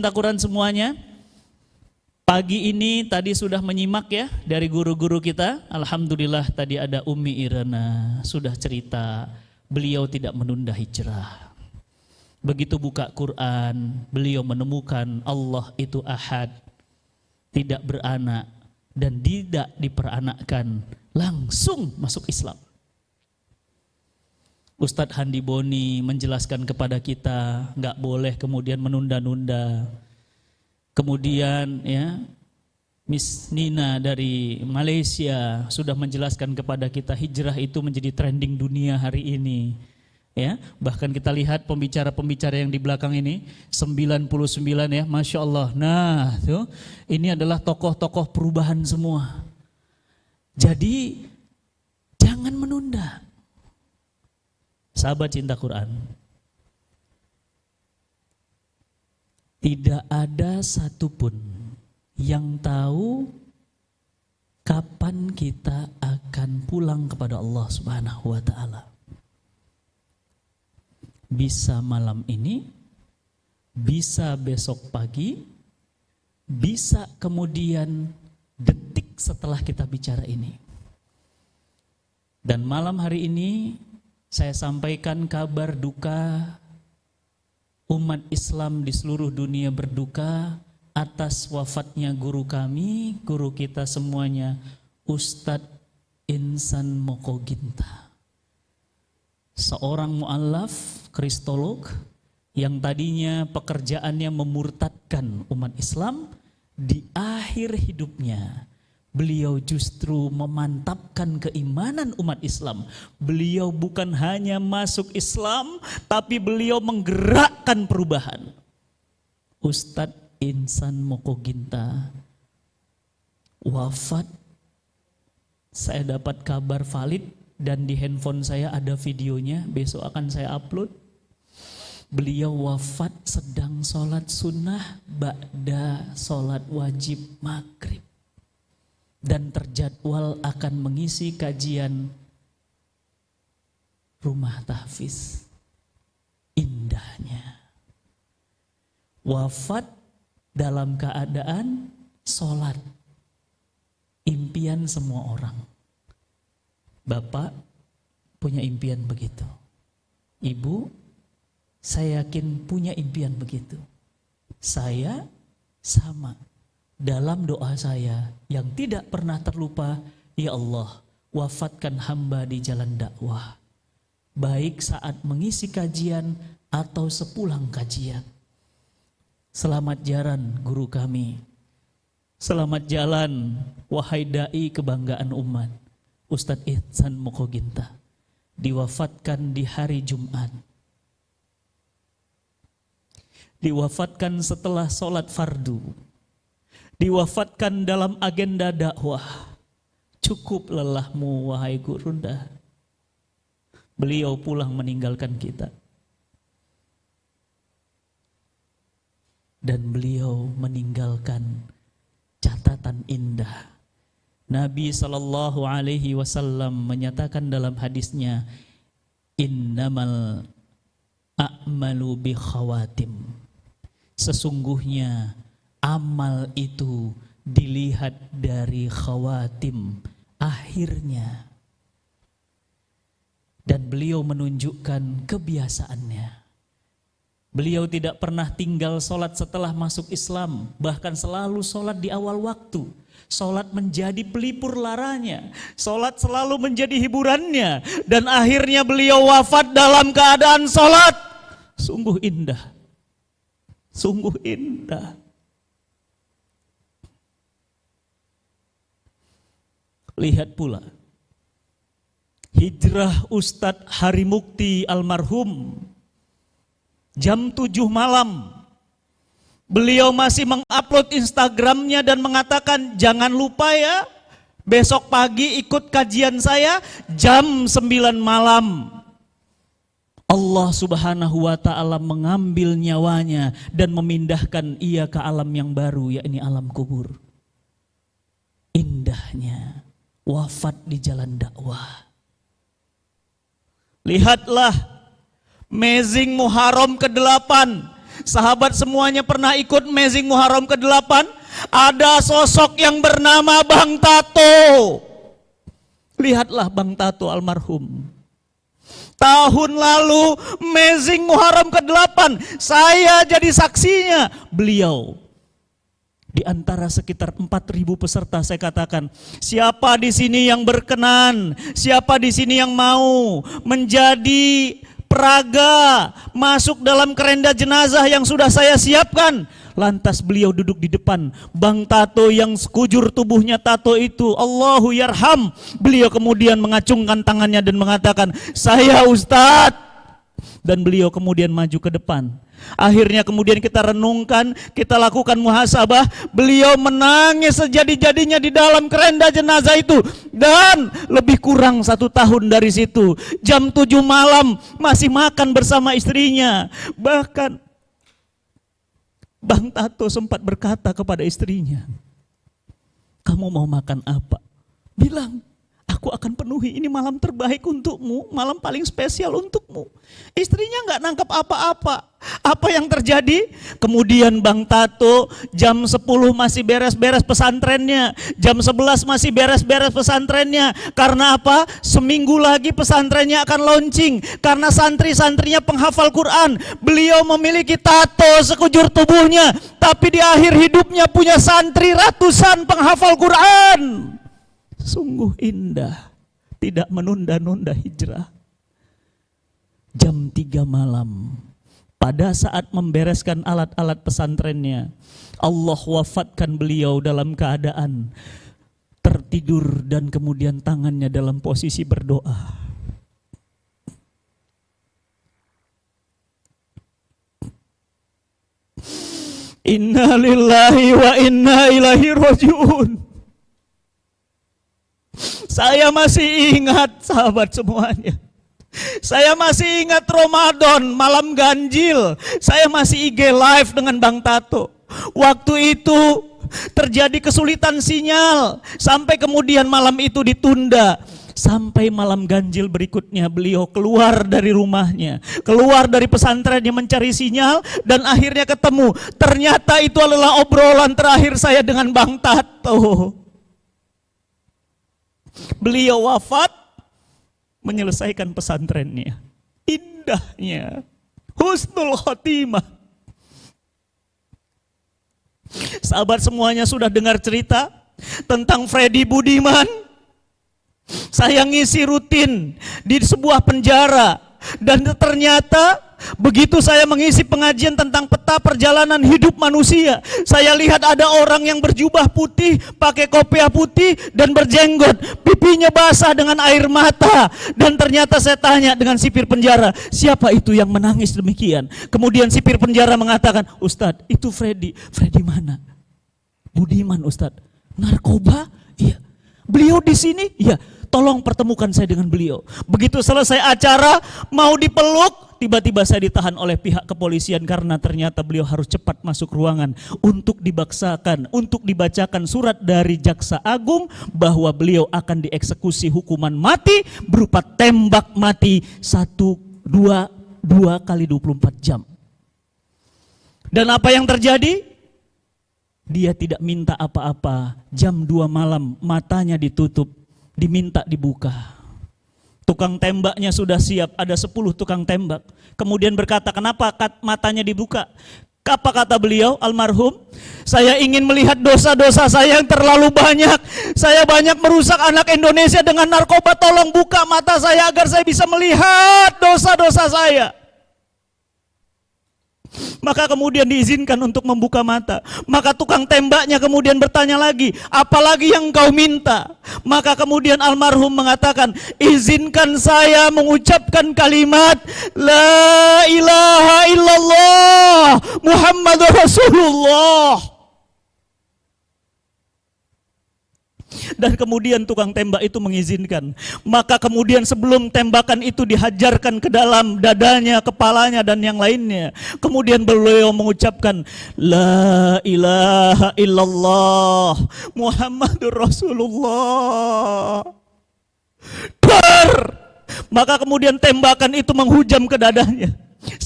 cinta Quran semuanya, pagi ini tadi sudah menyimak ya dari guru-guru kita. Alhamdulillah tadi ada Umi Irana sudah cerita beliau tidak menunda hijrah. Begitu buka Quran, beliau menemukan Allah itu ahad, tidak beranak dan tidak diperanakkan, langsung masuk Islam. Ustadz Handi Boni menjelaskan kepada kita nggak boleh kemudian menunda-nunda. Kemudian ya Miss Nina dari Malaysia sudah menjelaskan kepada kita hijrah itu menjadi trending dunia hari ini. Ya, bahkan kita lihat pembicara-pembicara yang di belakang ini 99 ya, Masya Allah. Nah, tuh, ini adalah tokoh-tokoh perubahan semua. Jadi jangan menunda. Sahabat cinta Quran, tidak ada satupun yang tahu kapan kita akan pulang kepada Allah Subhanahu wa Ta'ala. Bisa malam ini, bisa besok pagi, bisa kemudian detik setelah kita bicara ini. Dan malam hari ini saya sampaikan kabar duka, umat Islam di seluruh dunia berduka atas wafatnya guru kami, guru kita semuanya, Ustadz Insan Mokoginta. Seorang mu'allaf, kristolog, yang tadinya pekerjaannya memurtadkan umat Islam, di akhir hidupnya beliau justru memantapkan keimanan umat Islam. Beliau bukan hanya masuk Islam, tapi beliau menggerakkan perubahan. Ustadz Insan Mokoginta wafat. Saya dapat kabar valid dan di handphone saya ada videonya, besok akan saya upload. Beliau wafat sedang sholat sunnah ba'da sholat wajib maghrib. Dan terjadwal akan mengisi kajian rumah tahfiz. Indahnya wafat dalam keadaan sholat. Impian semua orang. Bapak punya impian begitu. Ibu, saya yakin punya impian begitu. Saya sama. Dalam doa saya yang tidak pernah terlupa, ya Allah, wafatkan hamba di jalan dakwah. Baik saat mengisi kajian atau sepulang kajian. Selamat jalan guru kami. Selamat jalan wahai dai kebanggaan umat. Ustadz Insan Mokoginta diwafatkan di hari Jumat. Diwafatkan setelah sholat fardu. Diwafatkan dalam agenda dakwah. Cukup lelahmu wahai gurunda. Beliau pulang meninggalkan kita. Dan beliau meninggalkan catatan indah. Nabi SAW menyatakan dalam hadisnya, innamal a'malu bi khawatim. Sesungguhnya amal itu dilihat dari khawatim, akhirnya. Dan beliau menunjukkan kebiasaannya. Beliau tidak pernah tinggal sholat setelah masuk Islam, bahkan selalu sholat di awal waktu. Sholat menjadi pelipur laranya, sholat selalu menjadi hiburannya. Dan akhirnya beliau wafat dalam keadaan sholat. Sungguh indah, sungguh indah. Lihat pula hijrah Ustadz Harimukti almarhum. Jam 7 malam beliau masih mengupload Instagramnya dan mengatakan, jangan lupa ya, besok pagi ikut kajian saya jam 9 malam. Allah Subhanahu wa Ta'ala mengambil nyawanya dan memindahkan ia ke alam yang baru, yakni alam kubur. Indahnya wafat di jalan dakwah. Lihatlah Amazing Muharram ke-8 sahabat semuanya pernah ikut Amazing Muharram ke-8. Ada sosok yang bernama Bang Tato. Lihatlah Bang Tato almarhum. Tahun lalu Amazing Muharram ke-8, saya jadi saksinya. Beliau di antara sekitar 4.000 peserta, saya katakan, siapa di sini yang berkenan, siapa di sini yang mau menjadi peraga masuk dalam kerenda jenazah yang sudah saya siapkan. Lantas beliau duduk di depan. Bang Tato yang sekujur tubuhnya tato itu, Allahu yarham. Beliau kemudian mengacungkan tangannya dan mengatakan, saya Ustadz. Dan beliau kemudian maju ke depan. Akhirnya kemudian kita renungkan, kita lakukan muhasabah. Beliau menangis sejadi-jadinya di dalam kerenda jenazah itu. Dan lebih kurang 1 tahun dari situ, jam 7 malam masih makan bersama istrinya. Bahkan Bang Tato sempat berkata kepada istrinya, kamu mau makan apa? Bilang, aku akan penuhi, ini malam terbaik untukmu, malam paling spesial untukmu. Istrinya nggak nangkap apa-apa. Apa yang terjadi? Kemudian Bang Tato jam 10 masih beres-beres pesantrennya, jam 11 masih beres-beres pesantrennya. Karena apa? Seminggu lagi pesantrennya akan launching. Karena santri-santrinya penghafal Quran. Beliau memiliki tato sekujur tubuhnya, tapi di akhir hidupnya punya santri ratusan penghafal Quran. Sungguh indah, tidak menunda-nunda hijrah. Jam 3 malam, pada saat membereskan alat-alat pesantrennya, Allah wafatkan beliau dalam keadaan tertidur dan kemudian tangannya dalam posisi berdoa. Inna lillahi wa inna ilaihi rajiun. Saya masih ingat sahabat semuanya. Saya masih ingat Ramadan, malam ganjil. Saya masih IG live dengan Bang Tato. Waktu itu terjadi kesulitan sinyal. Sampai kemudian malam itu ditunda. Sampai malam ganjil berikutnya beliau keluar dari rumahnya. Keluar dari pesantrennya mencari sinyal. Dan akhirnya ketemu. Ternyata itu adalah obrolan terakhir saya dengan Bang Tato. Beliau wafat menyelesaikan pesantrennya. Indahnya, husnul khotimah. Sahabat semuanya sudah dengar cerita tentang Freddy Budiman. Saya ngisi rutin di sebuah penjara. Dan ternyata begitu saya mengisi pengajian tentang peta perjalanan hidup manusia, saya lihat ada orang yang berjubah putih, pakai kopiah putih dan berjenggot, pipinya basah dengan air mata. Dan ternyata saya tanya dengan sipir penjara, siapa itu yang menangis demikian? Kemudian sipir penjara mengatakan, Ustadz, itu Freddy. Freddy mana? Budiman, Ustadz. Narkoba? Iya. Beliau di sini? Iya. Tolong pertemukan saya dengan beliau. Begitu selesai acara, mau dipeluk, tiba-tiba saya ditahan oleh pihak kepolisian karena ternyata beliau harus cepat masuk ruangan untuk dibaksakan, untuk dibacakan surat dari Jaksa Agung bahwa beliau akan dieksekusi hukuman mati berupa tembak mati 2 kali 24 jam. Dan apa yang terjadi? Dia tidak minta apa-apa. Jam 2 malam matanya ditutup, diminta dibuka. Tukang tembaknya sudah siap, ada 10 tukang tembak. Kemudian berkata, kenapa matanya dibuka? Apa kata beliau almarhum? Saya ingin melihat dosa-dosa saya yang terlalu banyak. Saya banyak merusak anak Indonesia dengan narkoba. Tolong buka mata saya agar saya bisa melihat dosa-dosa saya. Maka kemudian diizinkan untuk membuka mata. Maka tukang tembaknya kemudian bertanya lagi, apalagi yang engkau minta? Maka kemudian almarhum mengatakan, izinkan saya mengucapkan kalimat La ilaha illallah Muhammadur Rasulullah. Dan kemudian tukang tembak itu mengizinkan. Maka kemudian sebelum tembakan itu dihajarkan ke dalam dadanya, kepalanya dan yang lainnya, kemudian beliau mengucapkan La ilaha illallah Muhammadur Rasulullah. Maka kemudian tembakan itu menghujam ke dadanya.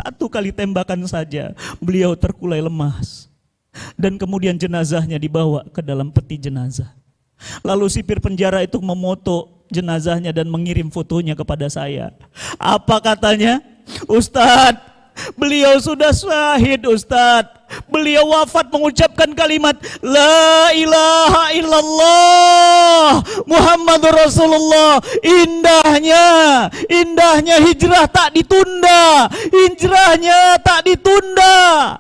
1 kali tembakan saja beliau terkulai lemas. Dan kemudian jenazahnya dibawa ke dalam peti jenazah. Lalu sipir penjara itu memoto jenazahnya dan mengirim fotonya kepada saya. Apa katanya? Ustadz, beliau sudah syahid Ustadz. Beliau wafat mengucapkan kalimat La ilaha illallah Muhammadur Rasulullah. Indahnya hijrah tak ditunda. Hijrahnya tak ditunda.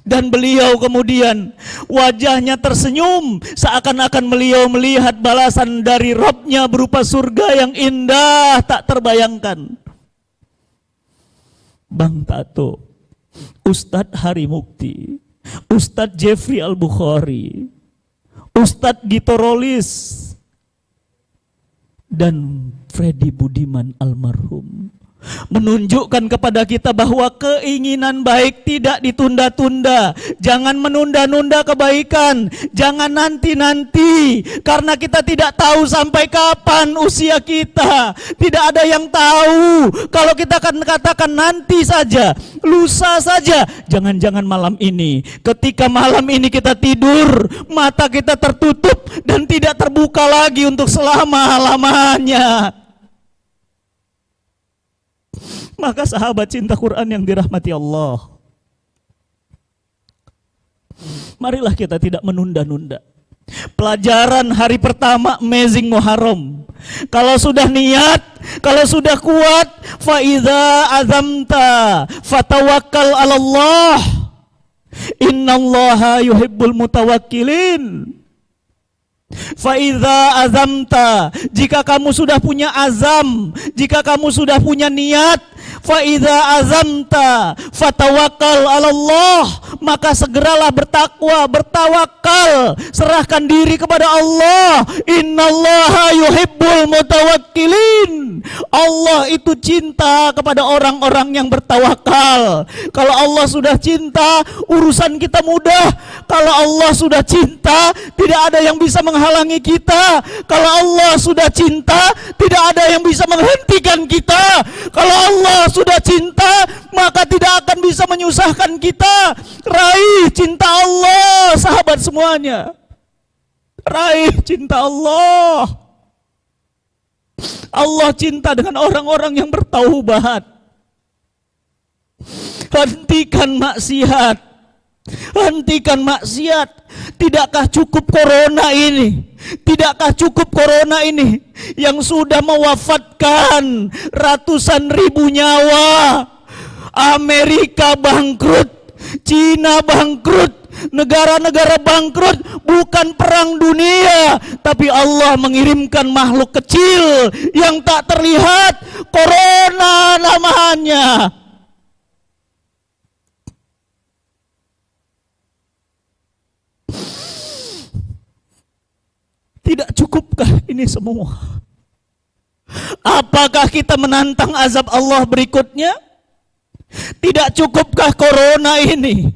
Dan beliau kemudian wajahnya tersenyum, seakan-akan beliau melihat balasan dari Rabb-Nya berupa surga yang indah tak terbayangkan. Bang Tato, Ustadz Hari Mukti, Ustadz Jeffrey Al-Bukhari, Ustadz Gito Rolis, dan Freddy Budiman almarhum menunjukkan kepada kita bahwa keinginan baik tidak ditunda-tunda. Jangan menunda-nunda kebaikan, jangan nanti-nanti, karena kita tidak tahu sampai kapan usia kita. Tidak ada yang tahu. Kalau kita akan katakan nanti saja, lusa saja, jangan-jangan malam ini, ketika malam ini kita tidur, mata kita tertutup dan tidak terbuka lagi untuk selama-lamanya. Maka sahabat cinta Quran yang dirahmati Allah, marilah kita tidak menunda-nunda. Pelajaran hari pertama Amazing Muharram. Kalau sudah niat, kalau sudah kuat, fa idza azamta fatawakkal 'ala Allah. Innallaha yuhibbul mutawakkilin. Fa'idha azamta, jika kamu sudah punya azam, jika kamu sudah punya niat, fa'idha azamta fatawakkal 'ala Allah, maka segeralah bertakwa, bertawakal, serahkan diri kepada Allah. Innallaha yuhibbul mutawakkilin. Allah itu cinta kepada orang-orang yang bertawakal. Kalau Allah sudah cinta, urusan kita mudah. Kalau Allah sudah cinta, tidak ada yang bisa menghalangi kita. Kalau Allah sudah cinta, tidak ada yang bisa menghentikan kita. Kalau Allah sudah cinta, maka tidak akan bisa menyusahkan kita. Raih cinta Allah, sahabat semuanya. Raih cinta Allah. Allah cinta dengan orang-orang yang bertaubat. Hentikan maksiat. Hentikan maksiat. Tidakkah cukup corona ini? Tidakkah cukup corona ini yang sudah mewafatkan ratusan ribu nyawa? Amerika bangkrut, Cina bangkrut, negara-negara bangkrut, bukan perang dunia, tapi Allah mengirimkan makhluk kecil yang tak terlihat, corona namanya. Tidak cukupkah ini semua? Apakah kita menantang azab Allah berikutnya? Tidak cukupkah corona ini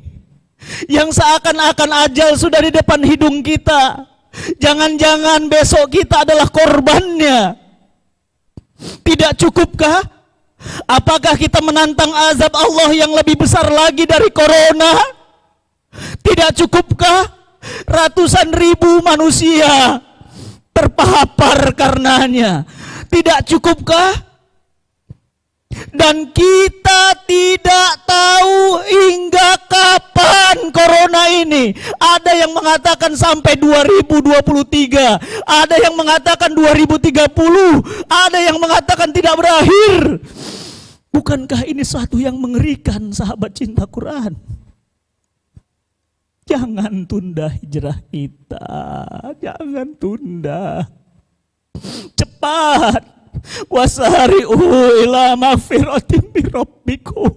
yang seakan-akan ajal sudah di depan hidung kita? Jangan-jangan besok kita adalah korbannya. Tidak cukupkah? Apakah kita menantang azab Allah yang lebih besar lagi dari corona? Tidak cukupkah? Ratusan ribu manusia terpapar karenanya. Tidak cukupkah? Dan kita tidak tahu hingga kapan corona ini. Ada yang mengatakan sampai 2023, ada yang mengatakan 2030, ada yang mengatakan tidak berakhir. Bukankah ini suatu yang mengerikan, sahabat cinta Quran? Jangan tunda hijrah kita, jangan tunda. Cepat, wasari'u ila magfiratin min rabbikum.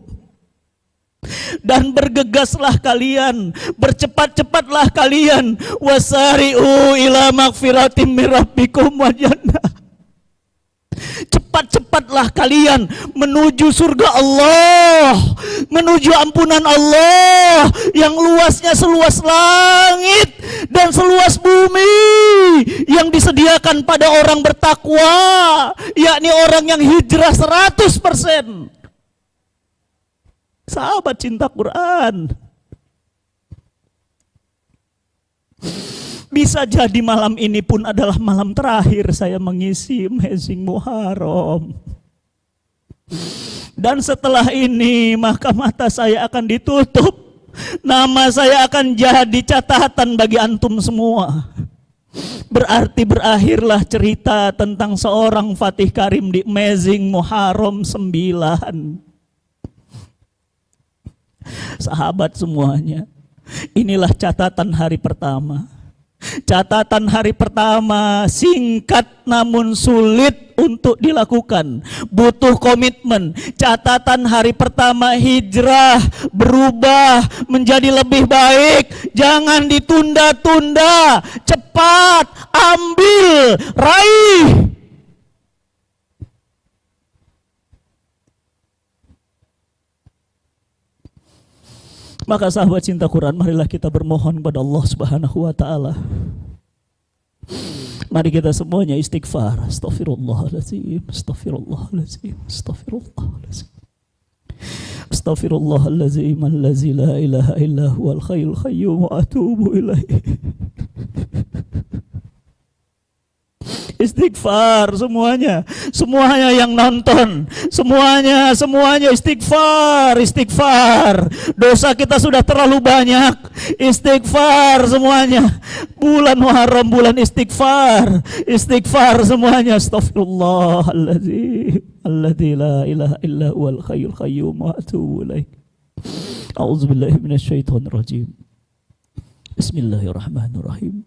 Dan bergegaslah kalian, bercepat-cepatlah kalian, wasari'u ila magfiratin min rabbikum wa jannah. Cepat-cepatlah kalian menuju surga Allah, menuju ampunan Allah yang luasnya seluas langit dan seluas bumi, yang disediakan pada orang bertakwa, yakni orang yang hijrah 100%. Sahabat cinta Quran. Bisa jadi malam ini pun adalah malam terakhir saya mengisi Amazing Muharram. Dan setelah ini maka mata saya akan ditutup. Nama saya akan jadi catatan bagi antum semua. Berarti berakhirlah cerita tentang seorang Fatih Karim di Amazing Muharram 9. Sahabat semuanya, inilah catatan hari pertama. Catatan hari pertama singkat namun sulit untuk dilakukan, butuh komitmen. Catatan hari pertama hijrah, berubah menjadi lebih baik. Jangan ditunda-tunda, cepat ambil, raih. Maka sahabat cinta Quran, marilah kita bermohon kepada Allah Subhanahu wa taala. Mari kita semuanya istighfar. Astaghfirullahaladzim, astaghfirullahaladzim, astaghfirullahaladzim. Astaghfirullahaladzim allazi la ilaha illa huwal hayyul qayyum wa atubu ilaihi. Istighfar semuanya, semuanya yang nonton, semuanya istighfar, istighfar. Dosa kita sudah terlalu banyak. Istighfar semuanya. Bulan Muharram bulan istighfar, istighfar semuanya. Astaghfirullahaladzim alladzi la ilaha illa huwal hayyul qayyum wa atubu ilaih. A'udzubillahi minasyaitonir rajim. Bismillahirrahmanirrahim.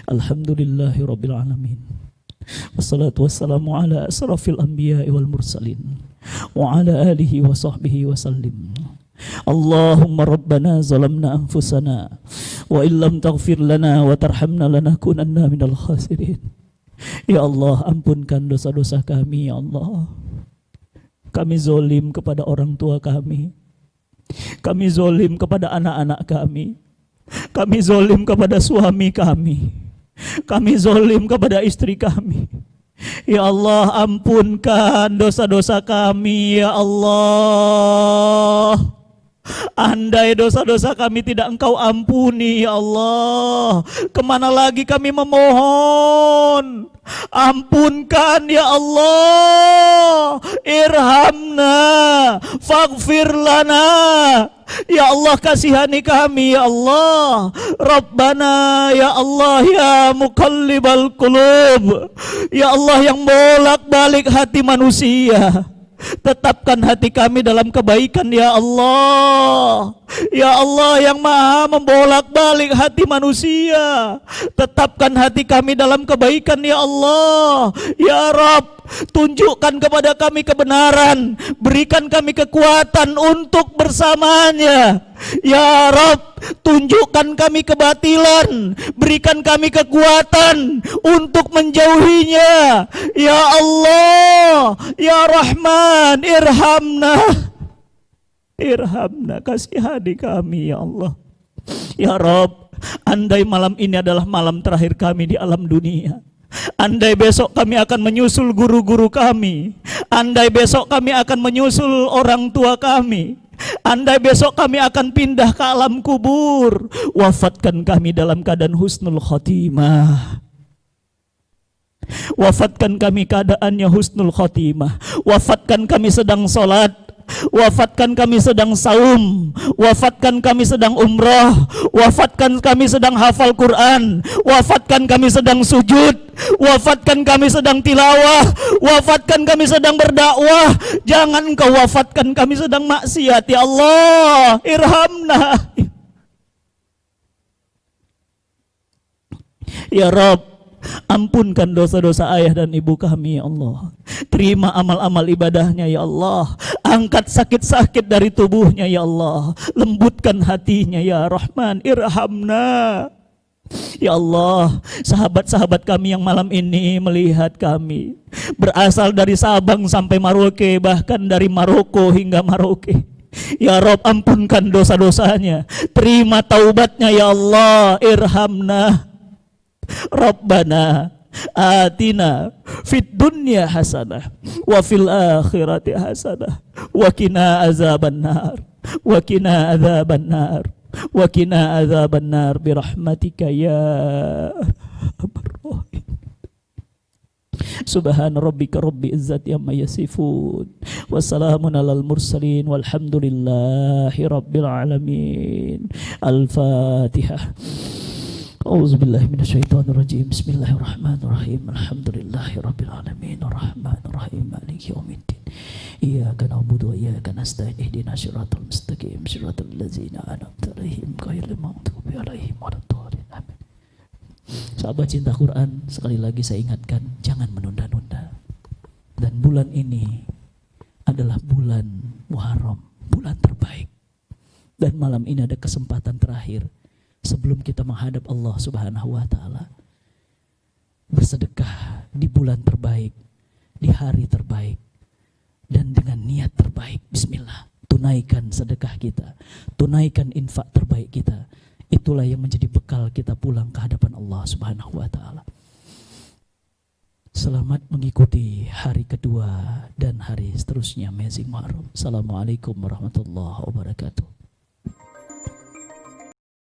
Alhamdulillahi rabbil alamin. Wassalatu wassalamu ala asrafil anbiya'i wal mursalin wa ala alihi wa sahbihi wa sallim. Allahumma rabbana zalamna anfusana wa illam taghfir lana wa tarhamna lanakunanna minal khasirin. Ya Allah, ampunkan dosa-dosa kami ya Allah. Kami zalim kepada orang tua kami. Kami zalim kepada anak-anak kami. Kami zalim kepada suami kami. Kami zalim kepada istri kami. Ya Allah, ampunkan dosa-dosa kami ya Allah. Andai dosa-dosa kami tidak Engkau ampuni ya Allah, kemana lagi kami memohon? Ampunkan ya Allah, irhamna, faghfir lana. Ya Allah, kasihani kami ya Allah. Rabbana ya Allah ya muqallibal qulub. Ya Allah yang bolak-balik hati manusia, tetapkan hati kami dalam kebaikan ya Allah. Ya Allah yang maha membolak-balik hati manusia, tetapkan hati kami dalam kebaikan ya Allah. Ya Rabb, tunjukkan kepada kami kebenaran, berikan kami kekuatan untuk bersamanya. Ya Rabb, tunjukkan kami kebatilan, berikan kami kekuatan untuk menjauhinya. Ya Allah, ya Rahman, irhamna, irhamna, kasihani kami ya Allah. Ya Rabb, andai malam ini adalah malam terakhir kami di alam dunia, andai besok kami akan menyusul guru-guru kami, andai besok kami akan menyusul orang tua kami, andai besok kami akan pindah ke alam kubur, wafatkan kami dalam keadaan husnul khotimah. Wafatkan kami keadaannya husnul khotimah. Wafatkan kami sedang sholat, wafatkan kami sedang saum, wafatkan kami sedang umrah, wafatkan kami sedang hafal Quran, wafatkan kami sedang sujud, wafatkan kami sedang tilawah, wafatkan kami sedang berdakwah. Jangan Engkau wafatkan kami sedang maksiat ya Allah. Irhamna ya Rabb, ampunkan dosa-dosa ayah dan ibu kami ya Allah. Terima amal-amal ibadahnya ya Allah. Angkat sakit-sakit dari tubuhnya ya Allah. Lembutkan hatinya ya Rahman, irhamna. Ya Allah, sahabat-sahabat kami yang malam ini melihat kami, berasal dari Sabang sampai Merauke, bahkan dari Maroko hingga Merauke. Ya Rabb, ampunkan dosa-dosanya, terima taubatnya ya Allah, irhamna. Rabbana atina fid dunya hasanah wa fil akhirati hasanah wa qina azabannar wa qina azabannar wa qina azabannar bi rahmatika ya arhamar rahimin. Subhana rabbika rabbil izzati amma yasifun wa salamun alal mursalin walhamdulillahi rabbil alamin. Al-Fatihah. A'udzubillahi minasyaitonirrajim. Bismillahirrahmanirrahim. Alhamdulillahi rabbil alamin. Arrahmanirrahim. Maliki yaumiddin. Iyyaka na'budu wa iyyaka nasta'in. Ihdinas siratal mustaqim. Siratal ladzina an'amta 'alaihim ghairil maghdubi 'alaihim waladdallin. Amin. Sahabat cinta Quran, sekali lagi saya ingatkan, jangan menunda-nunda. Dan bulan ini adalah bulan Muharram, bulan terbaik. Dan malam ini ada kesempatan terakhir sebelum kita menghadap Allah Subhanahu wa taala. Bersedekah di bulan terbaik, di hari terbaik, dan dengan niat terbaik. Bismillah, tunaikan sedekah kita, tunaikan infak terbaik kita. Itulah yang menjadi bekal kita pulang ke hadapan Allah Subhanahu wa taala. Selamat mengikuti hari kedua dan hari seterusnya Amazing Muharram. Assalamualaikum warahmatullahi wabarakatuh.